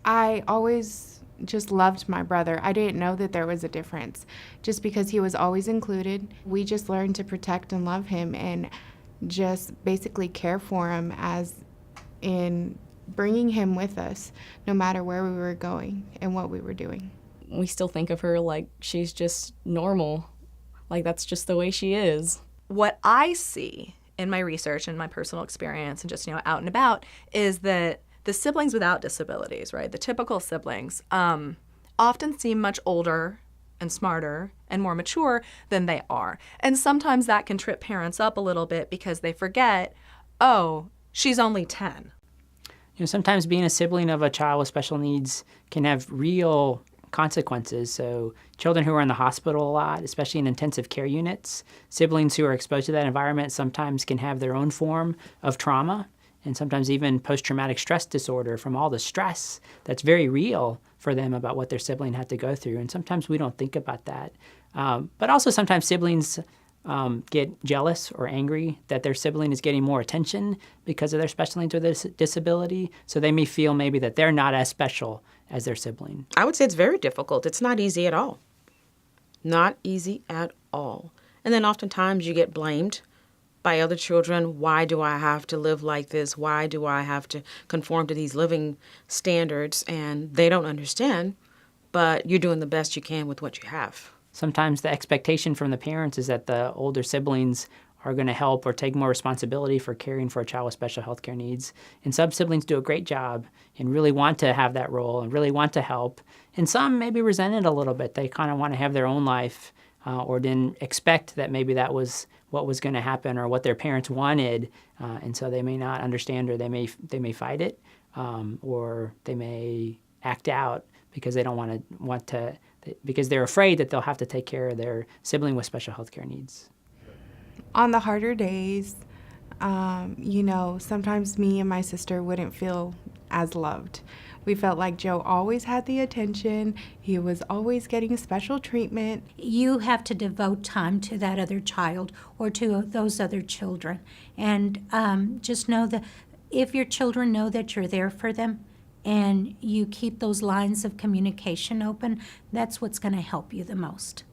I always just loved my brother. I didn't know that there was a difference. Just because he was always included, we just learned to protect and love him and just basically care for him as in bringing him with us no matter where we were going and what we were doing. We still think of her like she's just normal, like that's just the way she is. What I see in my research and my personal experience and just, out and about is that the siblings without disabilities, right, the typical siblings, often seem much older and smarter and more mature than they are. And sometimes that can trip parents up a little bit because they forget, oh, she's only 10. Sometimes being a sibling of a child with special needs can have real consequences. So children who are in the hospital a lot, especially in intensive care units, siblings who are exposed to that environment sometimes can have their own form of trauma and sometimes even post-traumatic stress disorder from all the stress that's very real for them about what their sibling had to go through. And sometimes we don't think about that. But also sometimes siblings get jealous or angry that their sibling is getting more attention because of their special needs or their disability. So they may feel maybe that they're not as special as their sibling. I would say it's very difficult. It's not easy at all. Not easy at all. And then oftentimes you get blamed by other children. Why do I have to live like this? Why do I have to conform to these living standards? And they don't understand, but you're doing the best you can with what you have. Sometimes the expectation from the parents is that the older siblings are going to help or take more responsibility for caring for a child with special health care needs. And some siblings do a great job and really want to have that role and really want to help. And some maybe resent it a little bit. They kind of want to have their own life or didn't expect that maybe that was what was going to happen or what their parents wanted. And so they may not understand, or they may fight it, or they may act out because they don't want to because they're afraid that they'll have to take care of their sibling with special health care needs. On the harder days, sometimes me and my sister wouldn't feel as loved. We felt like Joe always had the attention. He was always getting special treatment. You have to devote time to that other child or to those other children. And just know that if your children know that you're there for them and you keep those lines of communication open, that's what's going to help you the most.